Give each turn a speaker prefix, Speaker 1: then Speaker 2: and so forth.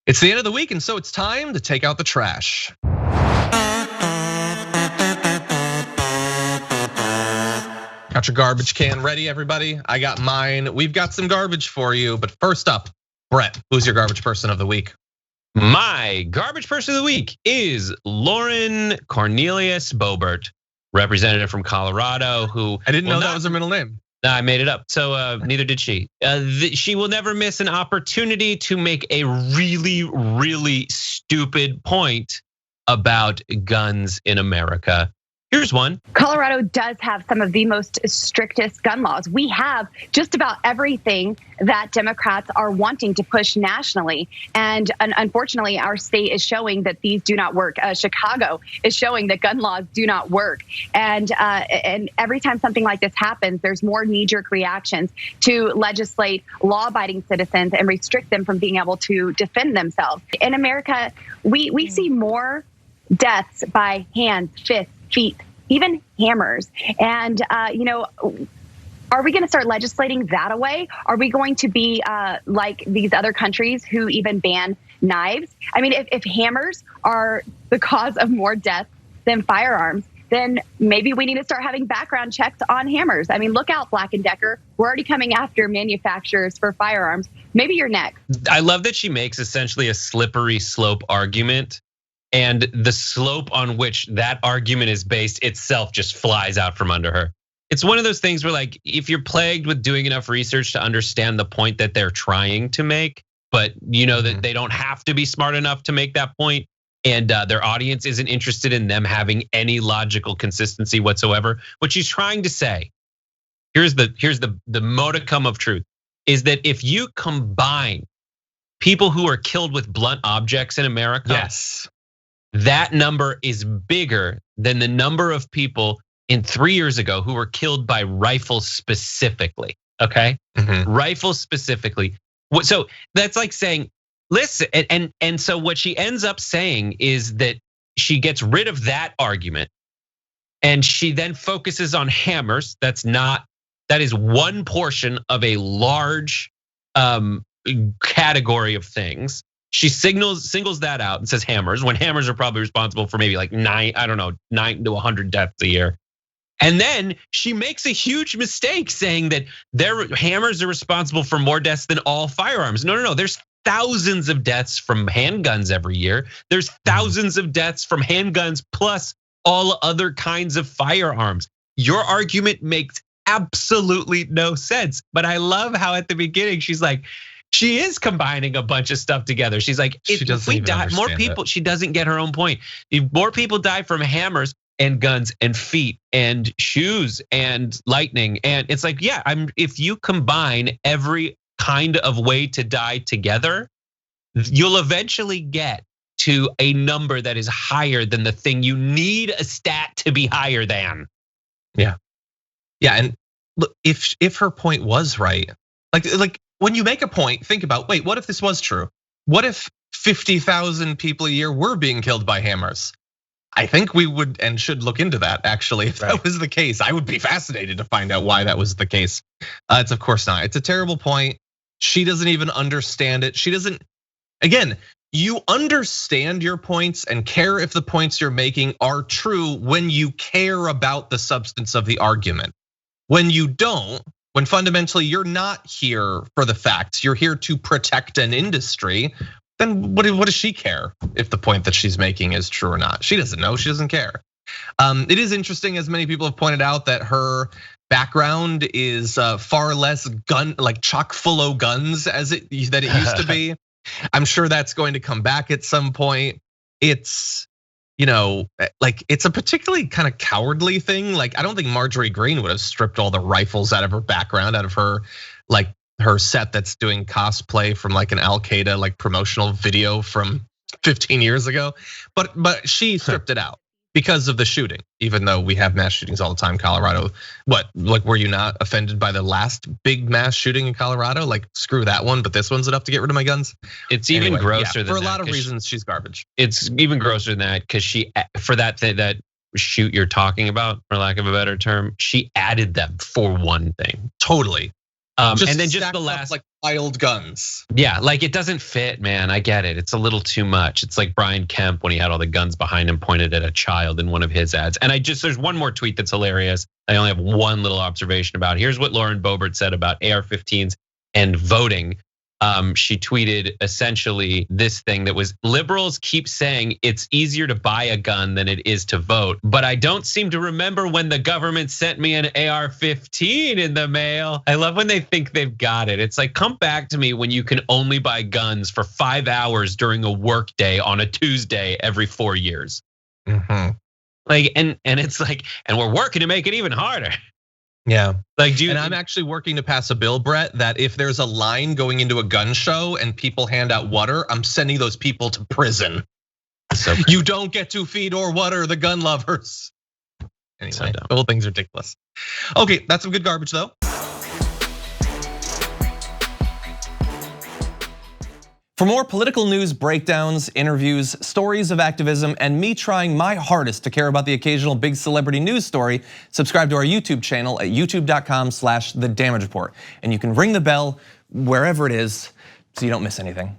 Speaker 1: It's the end of the week, and so it's time to take out the trash. Got your garbage can ready, everybody? I got mine. We've got some garbage for you, but first up, Brett, who's your garbage person of the week?
Speaker 2: My garbage person of the week is Lauren Cornelius Boebert, representative from Colorado, who
Speaker 1: I didn't know that was her middle name.
Speaker 2: I made it up, so neither did she. She will never miss an opportunity to make a really, really stupid point about guns in America. Here's one.
Speaker 3: Colorado does have some of the most strictest gun laws. We have just about everything that Democrats are wanting to push nationally. And unfortunately, our state is showing that these do not work. Chicago is showing that gun laws do not work. And every time something like this happens, there's more knee-jerk reactions to legislate law-abiding citizens and restrict them from being able to defend themselves. In America, we see more deaths by hands, fists, feet, even hammers. And, are we going to start legislating that away? Are we going to be like these other countries who even ban knives? I mean, if hammers are the cause of more deaths than firearms, then maybe we need to start having background checks on hammers. I mean, look out, Black & Decker. We're already coming after manufacturers for firearms. Maybe you're next.
Speaker 2: I love that she makes essentially a slippery slope argument. And the slope on which that argument is based itself just flies out from under her. It's one of those things where, like, if you're plagued with doing enough research to understand the point that they're trying to make, but you know that they don't have to be smart enough to make that point, and their audience isn't interested in them having any logical consistency whatsoever. What she's trying to say, here's the modicum of truth, is that if you combine people who are killed with blunt objects in America,
Speaker 1: yes,
Speaker 2: that number is bigger than the number of people in 3 years ago who were killed by rifles specifically, okay? Rifles specifically. So that's like saying, listen, and so what she ends up saying is that she gets rid of that argument and she then focuses on hammers. That is one portion of a large category of things. She singles that out and says hammers, when hammers are probably responsible for maybe like 9 to 100 deaths a year. And then she makes a huge mistake saying that their hammers are responsible for more deaths than all firearms. No. There's thousands of deaths from handguns every year. There's thousands of deaths from handguns plus all other kinds of firearms. Your argument makes absolutely no sense. But I love how at the beginning she's like, she is combining a bunch of stuff together. She's like, if we die, more people, she doesn't get her own point. If more people die from hammers and guns and feet and shoes and lightning, and it's like, yeah, if you combine every kind of way to die together, you'll eventually get to a number that is higher than the thing you need a stat to be higher than.
Speaker 1: Yeah, and look, if her point was right, like. When you make a point, think about, wait, what if this was true? What if 50,000 people a year were being killed by hammers? I think we would and should look into that, actually. If that was the case, I would be fascinated to find out why that was the case. It's of course not. It's a terrible point. She doesn't even understand it. She doesn't, again, you understand your points and care if the points you're making are true when you care about the substance of the argument. When you don't, when fundamentally you're not here for the facts, you're here to protect an industry, then what does she care if the point that she's making is true or not? She doesn't know, she doesn't care. It is interesting, as many people have pointed out, that her background is far less like chock full of guns than it used to be. I'm sure that's going to come back at some point. It's, like it's a particularly kind of cowardly thing. Like, I don't think Marjorie Greene would have stripped all the rifles out of her background, out of her set that's doing cosplay from like an Al Qaeda like promotional video from 15 years ago. But she stripped it out because of the shooting, even though we have mass shootings all the time in Colorado. Were you not offended by the last big mass shooting in Colorado? Like, screw that one, but this one's enough to get rid of my guns.
Speaker 2: It's even grosser than that.
Speaker 1: For a lot of reasons, she's garbage.
Speaker 2: It's even grosser than that because for that shoot you're talking about, for lack of a better term, she added them for one thing.
Speaker 1: Totally.
Speaker 2: And then just the last,
Speaker 1: like piled guns.
Speaker 2: Yeah, like it doesn't fit, man. I get it. It's a little too much. It's like Brian Kemp when he had all the guns behind him pointed at a child in one of his ads. And there's one more tweet that's hilarious. I only have one little observation about. Here's what Lauren Boebert said about AR-15s and voting. She tweeted essentially this thing that was, liberals keep saying it's easier to buy a gun than it is to vote, but I don't seem to remember when the government sent me an AR-15 in the mail. I love when they think they've got it. It's like, come back to me when you can only buy guns for 5 hours during a work day on a Tuesday every 4 years. Like, and it's like, and we're working to make it even harder.
Speaker 1: Yeah,
Speaker 2: like,
Speaker 1: and I'm actually working to pass a bill, Brett, that if there's a line going into a gun show and people hand out water, I'm sending those people to prison. So you don't get to feed or water the gun lovers. Anyway, the whole thing's ridiculous. Okay, that's some good garbage though.
Speaker 4: For more political news breakdowns, interviews, stories of activism, and me trying my hardest to care about the occasional big celebrity news story, subscribe to our YouTube channel at youtube.com/thedamagereport. And you can ring the bell wherever it is so you don't miss anything.